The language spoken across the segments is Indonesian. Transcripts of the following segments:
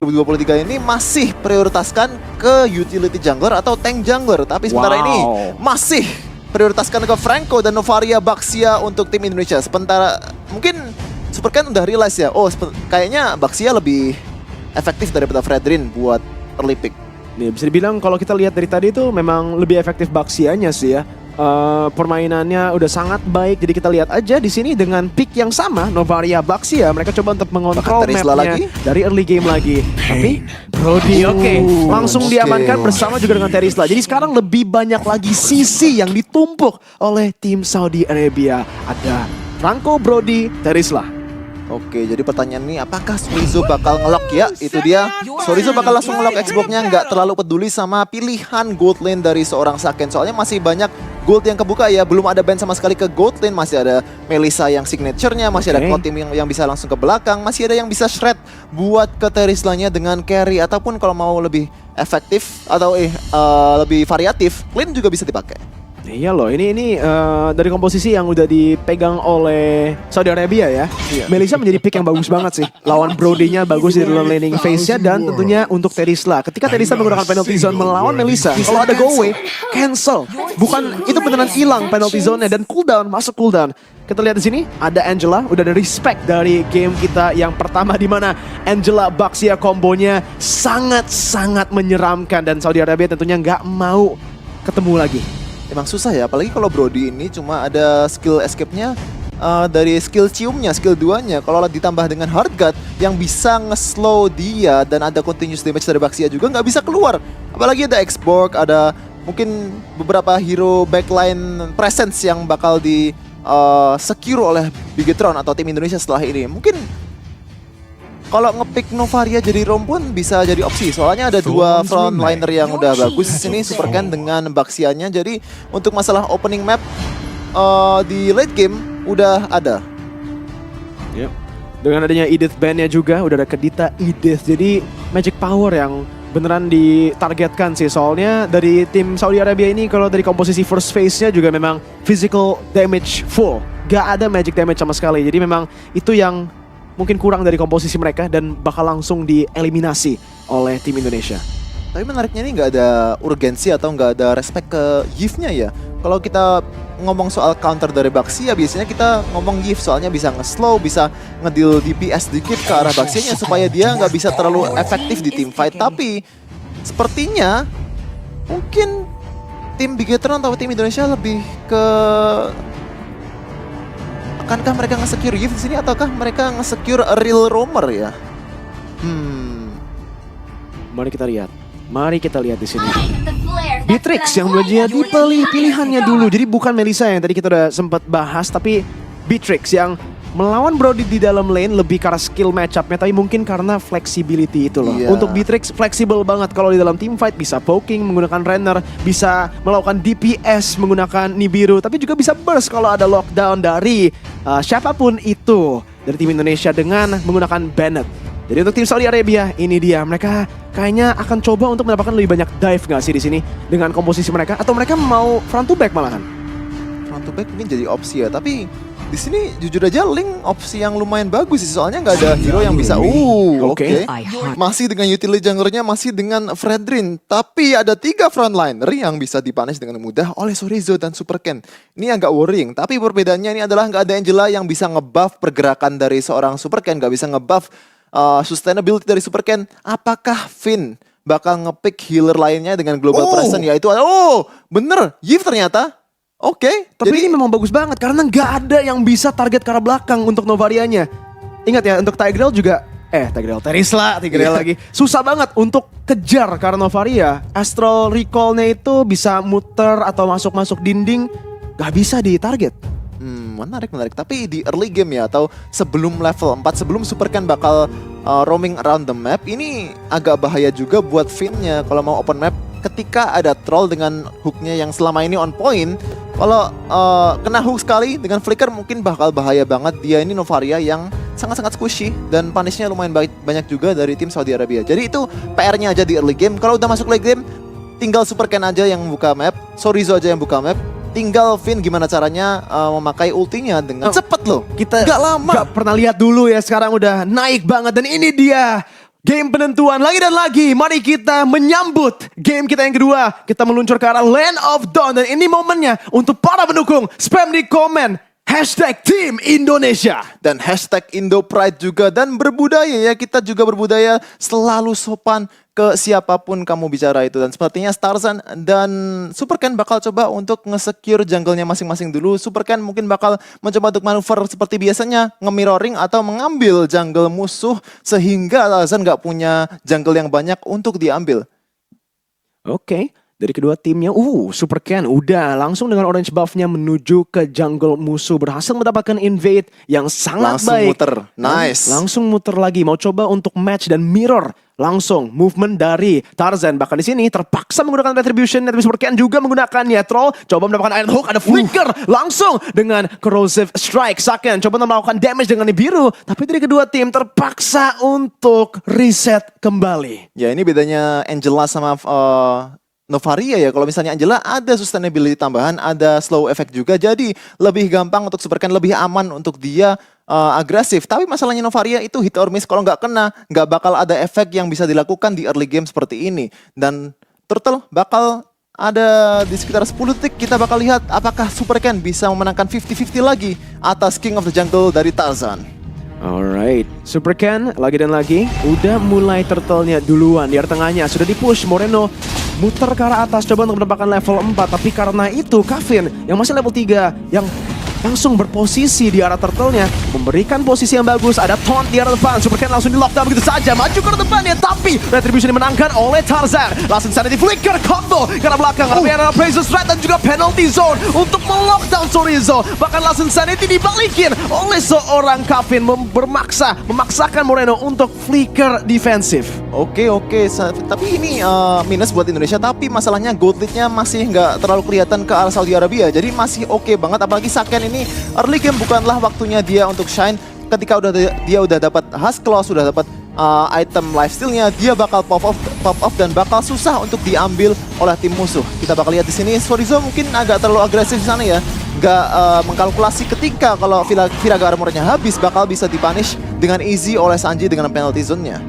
2023 ini masih prioritaskan ke utility jungler atau tank jungler. Tapi sementara ini masih prioritaskan ke Franco dan Novaria Baxia untuk tim Indonesia. Sementara mungkin Superken udah realize ya, kayaknya Baxia lebih efektif daripada Fredrin buat early pick. Nih, bisa dibilang kalau kita lihat dari tadi itu memang lebih efektif Baxianya sih ya. Permainannya udah sangat baik, jadi kita lihat aja di sini dengan pick yang sama Novaria Baxia, mereka coba untuk mengontrol mapnya dari early game lagi. Tapi Brody langsung diamankan bersama juga dengan Terisla. Jadi sekarang lebih banyak lagi sisi yang ditumpuk oleh tim Saudi Arabia. Ada Franco, Brody, Terisla. Oke, jadi pertanyaan ini apakah Sorizo bakal ngelock ya? Itu dia. Sorizo bakal langsung ngelock Xbox-nya, nggak terlalu peduli sama pilihan gold lane dari seorang Saken. Soalnya masih banyak gold yang kebuka ya, belum ada ban sama sekali ke gold lane. Masih ada Melissa yang signature-nya, masih ada Cloud Team yang bisa langsung ke belakang, masih ada yang bisa shred buat ke Terisla-nya dengan carry. Ataupun kalau mau lebih efektif atau lebih variatif, lane juga bisa dipakai. Iya loh, ini dari komposisi yang udah dipegang oleh Saudi Arabia ya. Melissa menjadi pick yang bagus banget sih. Lawan Brody-nya bagus di dalam laning phase-nya dan tentunya untuk Terisla. Ketika Terisla menggunakan penalty zone melawan Melissa, kalau ada go away, cancel. Bukan, itu beneran hilang penalty zone-nya dan cooldown, masuk cooldown. Kita lihat di sini ada Angela, udah ada respect dari game kita yang pertama di mana Angela Baxia kombonya sangat-sangat menyeramkan dan Saudi Arabia tentunya nggak mau ketemu lagi. Emang susah ya, apalagi kalau Brody ini cuma ada skill escape-nya dari skill ciumnya, skill 2-nya. Kalau ditambah dengan hard guard yang bisa nge-slow dia dan ada continuous damage dari Baxia juga nggak bisa keluar. Apalagi ada X-Borg, ada mungkin beberapa hero backline presence yang bakal di secure oleh Bigetron atau tim Indonesia setelah ini. Mungkin kalau ngepick Novaria jadi roam pun bisa jadi opsi. Soalnya ada dua frontliner yang udah bagus. Ini Superken dengan Baxianya. Jadi untuk masalah opening map di late game udah ada. Yep. Dengan adanya Edith ban-nya juga udah ada Kedita Edith. Jadi magic power yang beneran ditargetkan sih. Soalnya dari tim Saudi Arabia ini kalau dari komposisi first phase-nya juga memang physical damage full. Gak ada magic damage sama sekali. Jadi memang itu yang mungkin kurang dari komposisi mereka dan bakal langsung dieliminasi oleh tim Indonesia. Tapi menariknya ini nggak ada urgensi atau nggak ada respect ke Yves-nya ya. Kalau kita ngomong soal counter dari Baxia, biasanya kita ngomong Yves soalnya bisa nge-slow, bisa ngedeal DPS dikit ke arah Baxianya supaya dia nggak bisa terlalu efektif di team fight. Tapi sepertinya mungkin tim Bigetron atau tim Indonesia lebih ke akankah mereka nge-secure Yves di sini ataukah mereka nge-secure a real roamer ya? Mari kita lihat di sini. Beatrix yang menjadi pilihannya dulu. Jadi bukan Melissa yang tadi kita udah sempat bahas, tapi Beatrix yang melawan Brody di dalam lane lebih karena skill match-up-nya, tapi mungkin karena flexibility itu loh. Untuk Beatrix fleksibel banget kalau di dalam team fight, bisa poking menggunakan Renner, bisa melakukan DPS menggunakan Nibiru, tapi juga bisa burst kalau ada lockdown dari siapapun itu dari tim Indonesia dengan menggunakan Bennett. Jadi untuk tim Saudi Arabia ini dia, mereka kayaknya akan coba untuk mendapatkan lebih banyak dive nggak sih di sini dengan komposisi mereka, atau mereka mau front to back malahan? Front to back mungkin jadi opsi ya, tapi di sini jujur aja Link opsi yang lumayan bagus sih, soalnya nggak ada hero yang bisa. Oke. Masih dengan utility junglernya, masih dengan Fredrin, tapi ada 3 frontliner yang bisa dipunish dengan mudah oleh Sorizo dan Superken. Ini agak worrying, tapi perbedaannya ini adalah nggak ada Angela yang bisa ngebuff pergerakan dari seorang Superken, nggak bisa ngebuff sustainability dari Superken. Apakah Finn bakal ngepick healer lainnya dengan global presence, yaitu bener Yves ternyata. Oke, tapi ini memang bagus banget karena nggak ada yang bisa target ke arah belakang untuk Novarianya. Ingat ya, untuk Tigreal juga Terisla lagi. Susah banget untuk kejar karena Novaria. Astral Recall-nya itu bisa muter atau masuk dinding, nggak bisa ditarget. Menarik. Tapi di early game ya, atau sebelum level 4, sebelum Superken bakal roaming around the map, ini agak bahaya juga buat Finn-nya kalau mau open map. Ketika ada troll dengan hooknya yang selama ini on point, kalau kena hook sekali dengan flicker mungkin bakal bahaya banget. Dia ini Novaria yang sangat-sangat squishy dan punishnya lumayan banyak juga dari tim Saudi Arabia. Jadi itu PR-nya aja di early game. Kalau udah masuk late game, tinggal Superken aja yang buka map, Sorizo aja yang buka map. Tinggal Finn gimana caranya memakai ultinya dengan cepet loh. Kita gak lama. Gak pernah lihat dulu ya, sekarang udah naik banget. Dan ini dia Game penentuan lagi dan lagi. Mari kita menyambut game kita yang kedua. Kita meluncur ke arah Land of Dawn. Dan ini momennya untuk para pendukung. Spam di komen. Hashtag Team Indonesia. Dan hashtag Indo Pride juga. Dan berbudaya ya. Kita juga berbudaya selalu sopan ke siapapun kamu bicara itu. Dan sepertinya Starzan dan Superken bakal coba untuk nge-secure jungle-nya masing-masing dulu. Superken mungkin bakal mencoba untuk manuver seperti biasanya, nge-mirroring atau mengambil jungle musuh sehingga Starzan gak punya jungle yang banyak untuk diambil. Oke. Dari kedua timnya, Superken udah langsung dengan orange buff-nya menuju ke jungle musuh. Berhasil mendapatkan invade yang sangat Langsung baik. muter, nice. Langsung muter lagi, mau coba untuk match dan mirror. Langsung movement dari Tarzan. Bahkan di sini terpaksa menggunakan retribution. Tapi Superken juga menggunakannya. Troll coba mendapatkan iron hook, ada flicker. Langsung dengan corrosive strike. Saken coba melakukan damage dengan biru. Tapi dari kedua tim terpaksa untuk reset kembali. Ya ini bedanya Angela sama Novaria ya. Kalau misalnya Angela ada sustainability tambahan, ada slow effect juga. Jadi lebih gampang untuk Superken, lebih aman untuk dia agresif. Tapi masalahnya Novaria itu hit or miss. Kalau nggak kena, nggak bakal ada efek yang bisa dilakukan di early game seperti ini. Dan Turtle bakal ada di sekitar 10 detik. Kita bakal lihat apakah Superken bisa memenangkan 50-50 lagi atas King of the Jungle dari Tarzan. Alright, Superken lagi dan lagi udah mulai turtle-nya duluan. Di arah tengahnya sudah di-push, Moreno muter ke arah atas coba untuk mendapatkan level 4. Tapi karena itu Kevin yang masih level 3 yang langsung berposisi di arah turtle-nya, memberikan posisi yang bagus. Ada taunt di arah depan, Superken langsung di lockdown begitu saja, maju ke arah depannya. Tapi retribution dimenangkan oleh Tarzan. Langsung sanity flicker combo ke arah belakang. Tapi ada pressure strike dan juga penalty zone untuk melockdown Chorizo. Bahkan langsung sanity dibalikin oleh seorang Kevin, memaksakan Moreno untuk flicker defensif. Oke, tapi ini minus buat Indonesia. Tapi masalahnya gold lead-nya masih nggak terlalu kelihatan ke arah Saudi Arabia. Jadi masih oke banget. Apalagi Saken ini early game bukanlah waktunya dia untuk shine. Ketika dia udah dapat Husk Claw, sudah dapat item lifesteal-nya, dia bakal pop off dan bakal susah untuk diambil oleh tim musuh. Kita bakal lihat di sini Chorizo mungkin agak terlalu agresif di sana ya. Nggak mengkalkulasi ketika kalau Viraga Armor-nya habis bakal bisa dipunish dengan easy oleh Sanji dengan penalty zone-nya.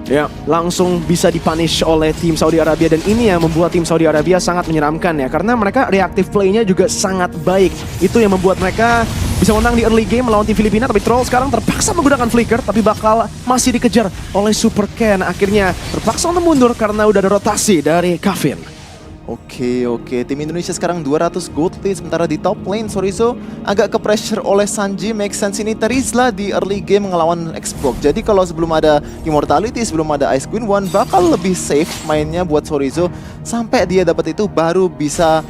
Ya, langsung bisa dipunish oleh tim Saudi Arabia. Dan ini yang membuat tim Saudi Arabia sangat menyeramkan ya. Karena mereka reactive play-nya juga sangat baik. Itu yang membuat mereka bisa menang di early game melawan tim Filipina. Tapi Troll sekarang terpaksa menggunakan flicker. Tapi bakal masih dikejar oleh Superken. Akhirnya terpaksa untuk mundur karena udah ada rotasi dari Kevin. Oke. Tim Indonesia sekarang 200 gold lead. Sementara di top lane Chorizo agak ke pressure oleh Sanji. Make sense ini Terizla di early game ngelawan Xbox. Jadi kalau sebelum ada Immortality, sebelum ada Ice Queen One, bakal lebih safe mainnya buat Chorizo. Sampai dia dapat itu baru bisa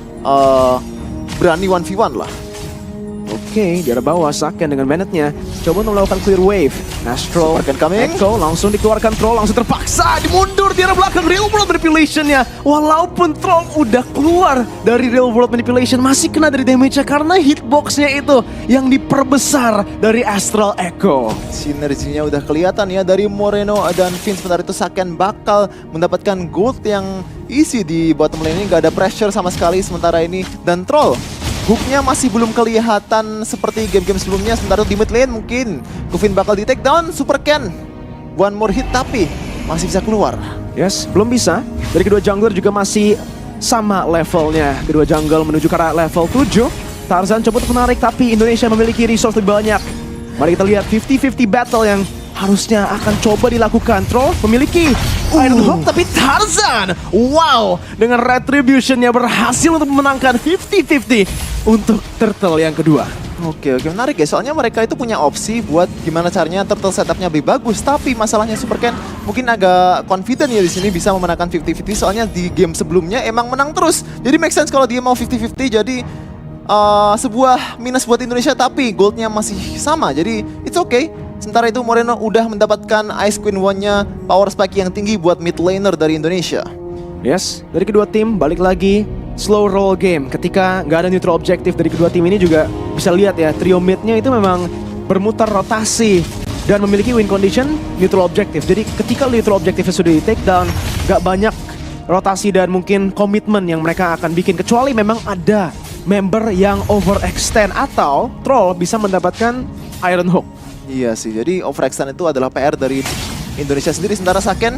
berani 1v1 lah. Oke, di arah bawah Saken dengan Bennett-nya coba untuk melakukan clear wave. Astro, Superken coming. Echo langsung dikeluarkan. Troll langsung terpaksa dimundur di arah belakang. Real World Manipulation-nya, walaupun Troll udah keluar dari Real World Manipulation, masih kena dari damage-nya karena hitbox-nya itu yang diperbesar dari Astral Echo. Sinerginya udah kelihatan ya dari Moreno dan Vince. Sementara itu Saken bakal mendapatkan gold yang easy di bottom lane ini. Gak ada pressure sama sekali sementara ini. Dan Troll hooknya masih belum kelihatan seperti game-game sebelumnya. Sementara di mid lane mungkin Kevin bakal di take down Superken. One more hit tapi masih bisa keluar. Yes, belum bisa. Dari kedua jungler juga masih sama levelnya. Kedua jungle menuju ke arah level 7. Tarzan coba untuk menarik tapi Indonesia memiliki resource lebih banyak. Mari kita lihat 50-50 battle yang harusnya akan coba dilakukan. Troll memiliki Iron Hook tapi Tarzan, wow, dengan retribution-nya berhasil untuk memenangkan 50-50 untuk Turtle yang kedua. Oke, menarik ya. Soalnya mereka itu punya opsi buat gimana caranya Turtle setupnya lebih bagus. Tapi masalahnya Superken mungkin agak confident ya di sini bisa memenangkan 50-50. Soalnya di game sebelumnya emang menang terus. Jadi make sense kalau dia mau 50-50. Jadi sebuah minus buat Indonesia tapi goldnya masih sama. Jadi it's okay. Sementara itu Moreno udah mendapatkan Ice Queen One-nya, power spike yang tinggi buat mid laner dari Indonesia. Yes, dari kedua tim balik lagi slow roll game. Ketika nggak ada neutral objective dari kedua tim ini juga bisa lihat ya, trio mid-nya itu memang bermutar rotasi dan memiliki win condition neutral objective. Jadi ketika neutral objective sudah di take down, nggak banyak rotasi dan mungkin komitmen yang mereka akan bikin. Kecuali memang ada member yang overextend atau Troll bisa mendapatkan Iron Hook. Iya sih, jadi overextend itu adalah PR dari Indonesia sendiri. Sementara Saken,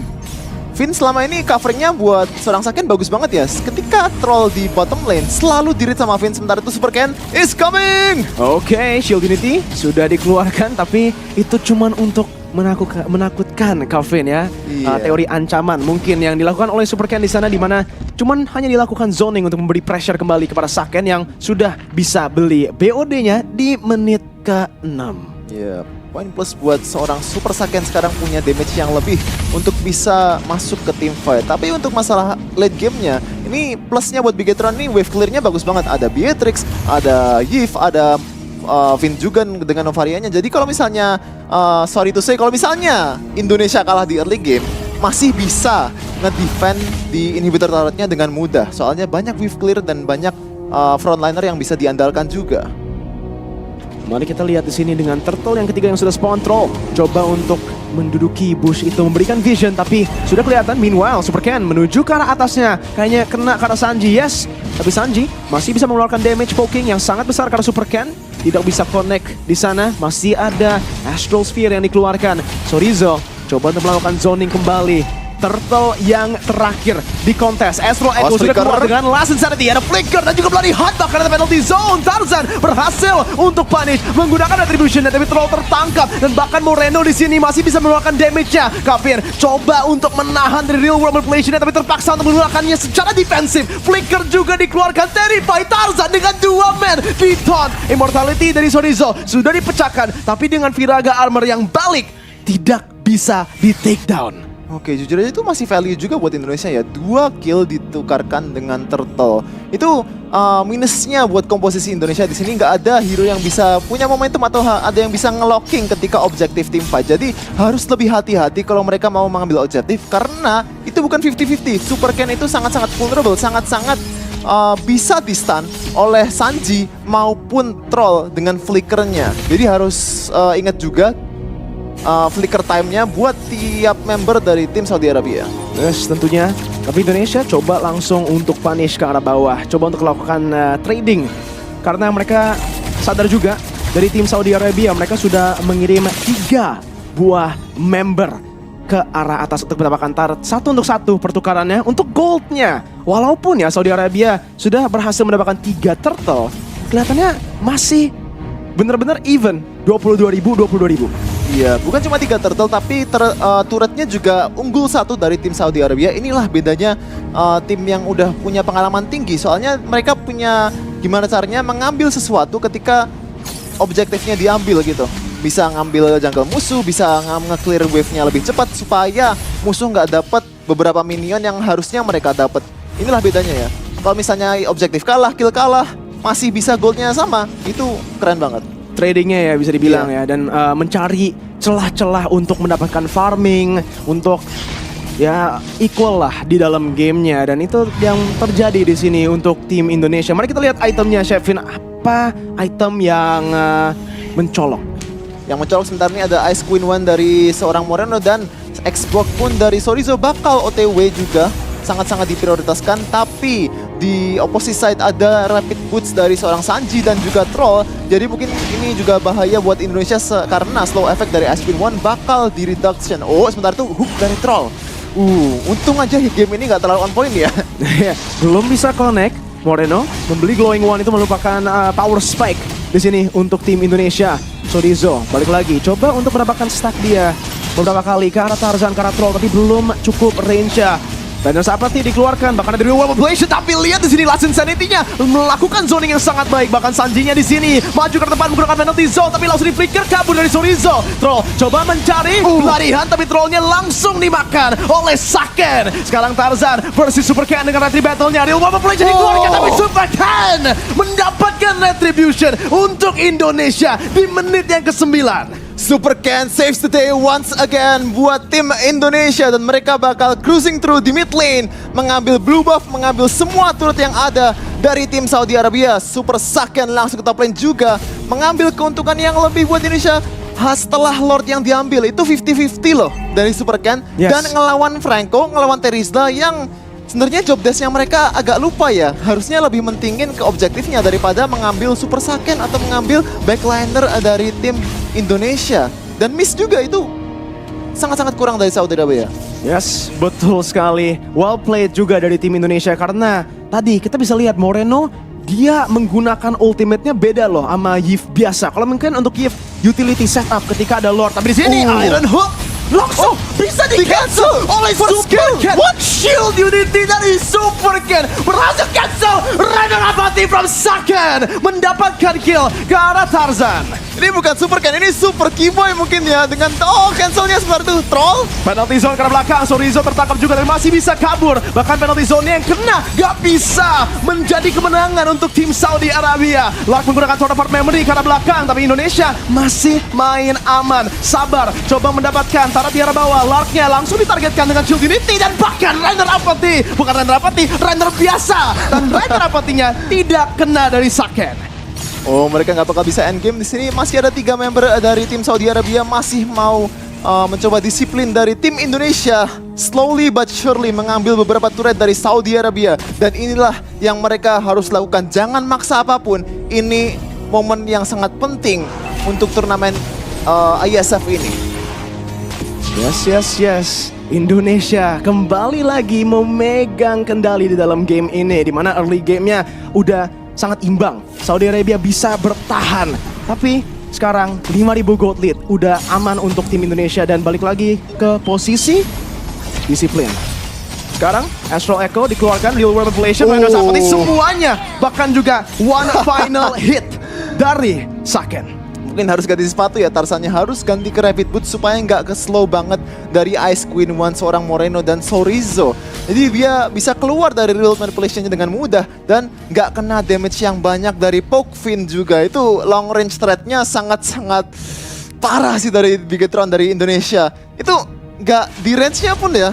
Vin selama ini coveringnya buat seorang Saken bagus banget ya. Ketika troll di bottom lane selalu dirit sama Vin. Sementara itu Super Ken is coming. Oke, Shield Unity sudah dikeluarkan, tapi itu cuman untuk menakutkan Calvin ya. Iya. Teori ancaman mungkin yang dilakukan oleh Super Ken di sana, di mana cuman hanya dilakukan zoning untuk memberi pressure kembali kepada Saken yang sudah bisa beli BOD-nya di menit ke-6. Ya, poin plus buat seorang Super Saken sekarang punya damage yang lebih untuk bisa masuk ke team fight. Tapi untuk masalah late game-nya, ini plusnya buat Bigetron nih, wave clear-nya bagus banget. Ada Beatrix, ada Yves, ada Vin juga dengan Novarianya. Jadi kalau misalnya, sorry to say, kalau misalnya Indonesia kalah di early game, masih bisa nge-defend di inhibitor turretnya dengan mudah. Soalnya banyak wave clear dan banyak frontliner yang bisa diandalkan juga. Mari kita lihat di sini dengan turtle yang ketiga yang sudah spawn. Troll coba untuk menduduki bush itu, memberikan vision, tapi sudah kelihatan. Meanwhile, Super Ken menuju ke arah atasnya, kayaknya kena ke arah Sanji. Yes, tapi Sanji masih bisa mengeluarkan damage poking yang sangat besar karena Super Ken tidak bisa connect di sana. Masih ada Astral Sphere yang dikeluarkan. Sorizo coba untuk melakukan zoning kembali. Turtle yang terakhir di kontes. Astral Echo sudah keluar dengan Last Insanity. Ada Flicker dan juga Bloody Hunt, bahkan ada penalty zone. Tarzan berhasil untuk punish menggunakan Retribution, tapi Troll tertangkap. Dan bahkan Moreno di sini masih bisa mengeluarkan damage-nya. Kafir coba untuk menahan dari real world manipulation, tapi terpaksa untuk menggunakannya secara defensif. Flicker juga dikeluarkan. Terrify Tarzan dengan 2 man di taunt. Immortality dari Sorizo sudah dipecahkan, tapi dengan Viraga Armor yang balik tidak bisa di take down. Oke, jujur aja itu masih value juga buat Indonesia ya. 2 kill ditukarkan dengan Turtle. Itu minusnya buat komposisi Indonesia di sini, nggak ada hero yang bisa punya momentum atau ada yang bisa ngelocking ketika objektif tim fight. Jadi harus lebih hati-hati kalau mereka mau mengambil objektif, karena itu bukan 50-50. Super Ken itu sangat-sangat vulnerable, sangat-sangat bisa di-stun oleh Sanji maupun Troll dengan flickernya. Jadi harus ingat juga flicker time-nya buat tiap member dari tim Saudi Arabia. Yes, tentunya. Tapi Indonesia coba langsung untuk punish ke arah bawah. Coba untuk melakukan trading. Karena mereka sadar juga dari tim Saudi Arabia, mereka sudah mengirim 3 buah member ke arah atas untuk mendapatkan turret 1 untuk 1 pertukarannya untuk goldnya. Walaupun ya Saudi Arabia sudah berhasil mendapatkan 3 turtle, kelihatannya masih benar-benar even. 22.000, 22.000. Iya, bukan cuma 3 turtle, tapi turretnya juga unggul 1 dari tim Saudi Arabia. Inilah bedanya tim yang udah punya pengalaman tinggi. Soalnya mereka punya gimana caranya mengambil sesuatu ketika objektifnya diambil gitu. Bisa ngambil jungle musuh, bisa nge-clear wave-nya lebih cepat supaya musuh nggak dapat beberapa minion yang harusnya mereka dapat. Inilah bedanya ya. Kalau misalnya objektif kalah, kill kalah, masih bisa goldnya sama, itu keren banget. Tradingnya ya bisa dibilang ya, dan mencari celah-celah untuk mendapatkan farming, untuk ya equal lah di dalam gamenya, dan itu yang terjadi di sini untuk tim Indonesia. Mari kita lihat itemnya, Chefin. Apa item yang mencolok? Yang mencolok sebentar ini ada Ice Queen One dari seorang Moreno dan Xbox pun dari Sorizo bakal OTW juga. Sangat-sangat diprioritaskan, tapi di opposite side ada rapid boots dari seorang Sanji dan juga Troll. Jadi mungkin ini juga bahaya buat Indonesia karena slow effect dari Ice Queen One bakal di reduction. Oh, sebentar tuh hook dari Troll. Untung aja game ini nggak terlalu on point ya. Belum bisa connect. Moreno membeli Glowing One itu merupakan power spike di sini untuk tim Indonesia. Sorizo balik lagi, coba untuk mendapatkan stack dia beberapa kali ke arah Tarzan, ke arah Troll, tapi belum cukup range-nya. Banner Sapati dikeluarkan, bahkan ada Real World Manipulation, tapi lihat di sini Last Insanity-nya melakukan zoning yang sangat baik. Bahkan Sanjinya di sini maju ke depan menggunakan penalty zone, tapi langsung di flicker kabur dari Sorizo. Troll coba mencari larihan, tapi Trollnya langsung dimakan oleh Saken. Sekarang Tarzan versus Super Ken dengan retri battle-nya. Real World Manipulation dikeluarkan, tapi Super Ken mendapatkan retribution untuk Indonesia di menit yang ke-9. Super Ken saves the day once again buat tim Indonesia, dan mereka bakal cruising through di mid lane, mengambil blue buff, mengambil semua turret yang ada dari tim Saudi Arabia. Super Saken langsung ke top lane juga, mengambil keuntungan yang lebih buat Indonesia. Setelah Lord yang diambil itu 50-50 loh dari Super Ken. Dan ngelawan Franco, ngelawan Terizla yang sebenarnya job desk yang mereka agak lupa ya. Harusnya lebih mentingin ke objektifnya daripada mengambil Super Saken atau mengambil backliner dari tim Indonesia. Dan miss juga itu. sangat-sangat kurang dari Saudi Arabia. Yes, betul sekali. Well played juga dari tim Indonesia karena tadi kita bisa lihat Moreno dia menggunakan ultimate-nya beda loh sama Yves biasa. Kalau mungkin untuk Yves utility setup ketika ada Lord, tapi di sini Iron Hook langsung bisa di-cancel oleh Superken. One shield unity dari Superken berhasil cancel. Rainer Apathy from Saken mendapatkan kill ke arah Tarzan. Ini bukan Superken, ini Super Keyboy mungkin ya. Dengan cancelnya seperti itu, troll. Penalty zone ke arah belakang, Sorizo tertangkap juga dan masih bisa kabur. Bahkan penalty zone yang kena gak bisa menjadi kemenangan untuk tim Saudi Arabia. Lark menggunakan Sword of Heart Memory ke arah belakang, tapi Indonesia masih main aman. Sabar, coba mendapatkan Tarat di arah bawah. Larknya langsung ditargetkan dengan Shield Unity dan bahkan Rainer Apathy. Bukan Rainer Apathy, Rainer biasa. Dan Rainer Apathy-nya tidak kena dari Saken. Oh, mereka nggak bakal bisa endgame di sini. Masih ada 3 member dari tim Saudi Arabia masih mau mencoba disiplin dari tim Indonesia. Slowly but surely mengambil beberapa turret dari Saudi Arabia. Dan inilah yang mereka harus lakukan. Jangan maksa apapun. Ini momen yang sangat penting untuk turnamen ISF ini. Yes. Indonesia kembali lagi memegang kendali di dalam game ini. Dimana early gamenya udah sangat imbang. Saudi Arabia bisa bertahan. Tapi sekarang 5.000 gold lead udah aman untuk tim Indonesia dan balik lagi ke posisi disiplin. Sekarang Astral Echo dikeluarkan, Real World Revelation, semuanya. Bahkan juga one final hit dari Saken. Mungkin harus ganti sepatu ya, Tarzannya harus ganti ke Rapid Boot supaya nggak ke-slow banget dari Ice Queen One seorang Moreno dan Sorizo. Jadi dia bisa keluar dari Real Manipulation-nya dengan mudah dan nggak kena damage yang banyak dari Pokefin juga. Itu long range threat-nya sangat-sangat parah sih dari Bigetron dari Indonesia. Itu nggak di range-nya pun ya,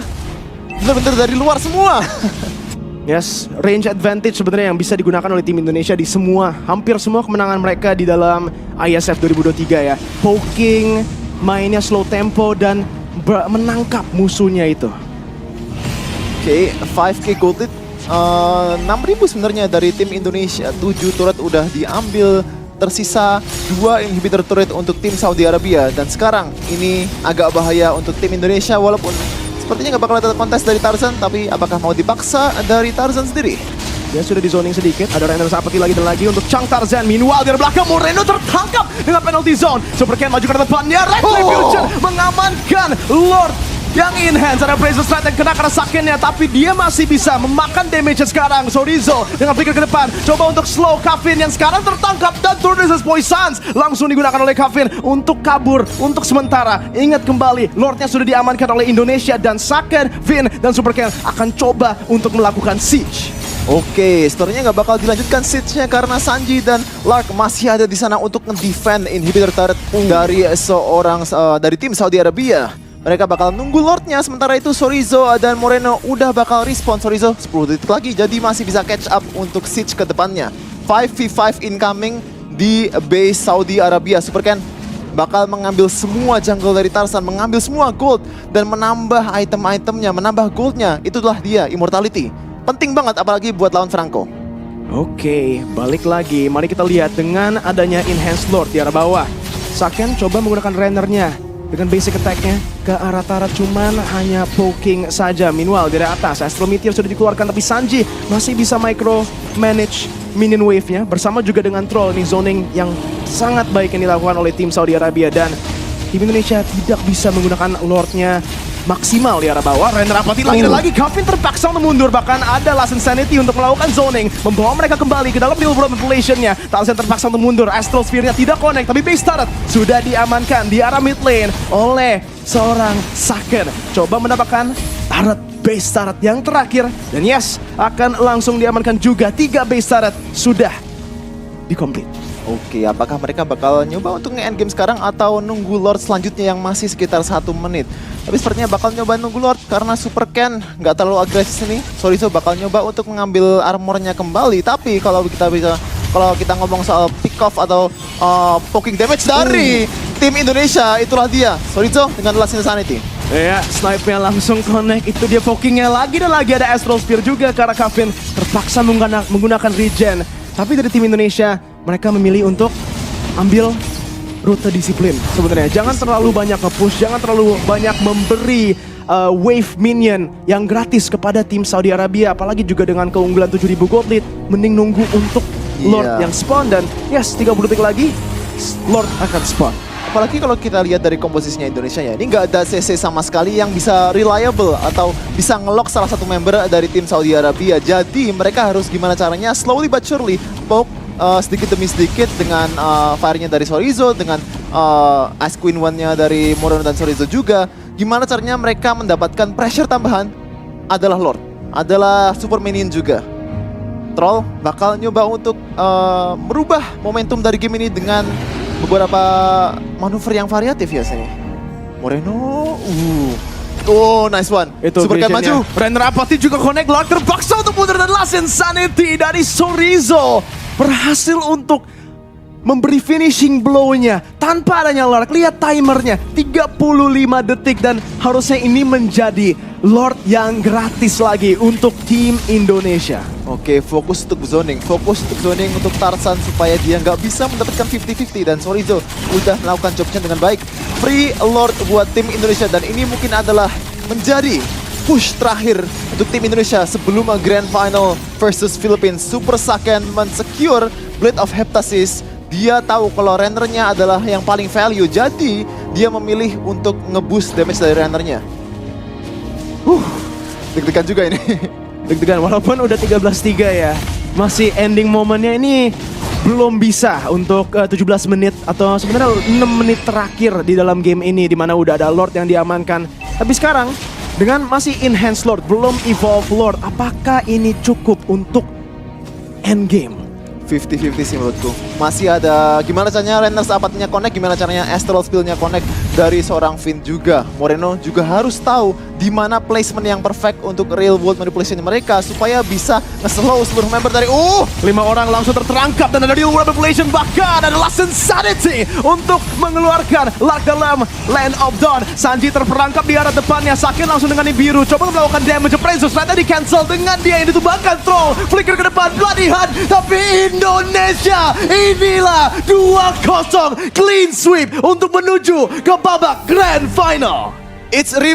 bener-bener dari luar semua. Yes, range advantage sebenarnya yang bisa digunakan oleh tim Indonesia di hampir semua kemenangan mereka di dalam ISF 2023 ya. Poking, mainnya slow tempo dan menangkap musuhnya itu. Oke, 5k gold lead, 6.000 sebenarnya dari tim Indonesia. 7 turret udah diambil, tersisa 2 inhibitor turret untuk tim Saudi Arabia. Dan sekarang ini agak bahaya untuk tim Indonesia walaupun sepertinya nggak bakal ada kontes dari Tarzan, tapi apakah mau dipaksa dari Tarzan sendiri? Dia sudah di zoning sedikit, ada Rainer Apathy lagi dan lagi untuk Chang Tarzan. Meanwhile dari belakang Moreno tertangkap dengan penalty zone. Superken maju ke depannya, Red Fusion mengamankan Lord yang in hands. Ada Brazen Strike yang kena karena Sakennya, tapi dia masih bisa memakan damage sekarang. Sorizo dengan flicker ke depan, coba untuk slow Kavin yang sekarang tertangkap dan Tortoises Poisons langsung digunakan oleh Kavin untuk kabur untuk sementara. Ingat kembali, Lordnya sudah diamankan oleh Indonesia dan Saken, Vin dan Superken akan coba untuk melakukan siege. Oke, story-nya nggak bakal dilanjutkan siege-nya karena Sanji dan Lark masih ada di sana untuk nge-defend inhibitor turret dari seorang dari tim Saudi Arabia. Mereka bakal nunggu Lordnya, sementara itu Sorizo dan Moreno udah bakal respon. Sorizo 10 detik lagi, jadi masih bisa catch up untuk siege ke depannya. 5v5 incoming di base Saudi Arabia. Superken bakal mengambil semua jungle dari Tarzan, mengambil semua gold dan menambah item-itemnya, menambah goldnya. Itulah dia, Immortality. Penting banget apalagi buat lawan Franco. Oke, balik lagi. Mari kita lihat dengan adanya Enhanced Lord di arah bawah. Saken coba menggunakan Rainernya dengan basic attack-nya ke arah Tarat, cuman hanya poking saja. Meanwhile dari atas Astral Meteor sudah dikeluarkan, tapi Sanji masih bisa micro manage minion wave-nya bersama juga dengan Troll. Ini zoning yang sangat baik yang dilakukan oleh tim Saudi Arabia dan tim Indonesia tidak bisa menggunakan Lord-nya maksimal di arah bawah. Rainer Apathy lagi dan lagi, Kavin terpaksa untuk mundur, bahkan ada Last Insanity untuk melakukan zoning, membawa mereka kembali ke dalam Real World Manipulation-nya. Tarzan terpaksa untuk mundur, Astral Sphere-nya tidak connect, tapi base turret sudah diamankan di arah mid lane oleh seorang Saken. Coba mendapatkan turret base turret yang terakhir, dan yes, akan langsung diamankan juga. 3 base turret sudah di-complete. Oke, apakah mereka bakal nyoba untuk nge-endgame sekarang atau nunggu Lord selanjutnya yang masih sekitar 1 menit? Tapi sepertinya bakal nyoba nunggu Lord karena Superken nggak terlalu agresif nih. Sorizo bakal nyoba untuk mengambil armornya kembali. Tapi kalau kita ngomong soal pick off atau poking damage dari tim Indonesia, itulah dia Sorizo dengan Last Insanity. Ya, snipe-nya langsung connect, itu dia pokingnya lagi dan lagi. Ada Astral Spear juga karena Kavin terpaksa menggunakan regen. Tapi dari tim Indonesia, mereka memilih untuk ambil rute disiplin sebenarnya. Jangan terlalu banyak nge-push, jangan terlalu banyak memberi wave minion yang gratis kepada tim Saudi Arabia. Apalagi juga dengan keunggulan 7.000 gold lead, mending nunggu untuk Lord yang spawn. Dan yes, 30 detik lagi Lord akan spawn. Apalagi kalau kita lihat dari komposisinya Indonesia ya, ini nggak ada CC sama sekali yang bisa reliable atau bisa ngelock salah satu member dari tim Saudi Arabia. Jadi mereka harus gimana caranya slowly but surely poke sedikit demi sedikit dengan fire-nya dari Chorizo, dengan Ice Queen One-nya dari Moreno dan Chorizo juga. Gimana caranya mereka mendapatkan pressure tambahan adalah Lord, adalah Super Minion juga. Troll bakal nyoba untuk merubah momentum dari game ini dengan beberapa manuver yang variatif ya saya. Moreno, oh nice one. Itu Super Cat maju. Renner Apathy juga connect, Lark terpaksa untuk mundur dan Last Insanity dari Chorizo berhasil untuk memberi finishing blow-nya tanpa adanya Lark. Lihat timernya 35 detik dan harusnya ini menjadi Lord yang gratis lagi untuk tim Indonesia. Oke, fokus untuk zoning untuk Tarzan supaya dia nggak bisa mendapatkan 50-50 dan Chorizo udah melakukan jobnya dengan baik. Free Lord buat tim Indonesia dan ini mungkin adalah menjadi push terakhir untuk tim Indonesia sebelum Grand Final versus Philippines. Super Saiyan men-secure Blade of Heptasis. Dia tahu kalau Rennernya adalah yang paling value, jadi dia memilih untuk nge-boost damage dari Rennernya. Deg-degan juga ini. Deg-degan walaupun udah 13-3 ya. Masih ending momennya ini belum bisa untuk 17 menit atau sebenarnya 6 menit terakhir di dalam game ini di mana udah ada Lord yang diamankan. Tapi sekarang dengan masih enhance Lord, belum evolve Lord, apakah ini cukup untuk end game? 50-50 sih menurutku. Masih ada gimana caranya Renners Apathy-nya connect, gimana caranya Astral Spill-nya connect dari seorang Finn juga. Moreno juga harus tahu di mana placement yang perfect untuk real world manipulation mereka supaya bisa nge-slow seluruh member dari 5 orang langsung terperangkap dan ada real world manipulation, bahkan ada Last Insanity untuk mengeluarkan Lark dalam Land of Dawn. Sanji terperangkap di arah depannya, Sakin langsung dengan biru coba melakukan damage. Prezos ternyata di cancel dengan dia yang ditumbangkan. Troll flicker ke depan, Bloody Hand, tapi Indonesia inilah 2-0 clean sweep untuk menuju ke babak Grand Final. It's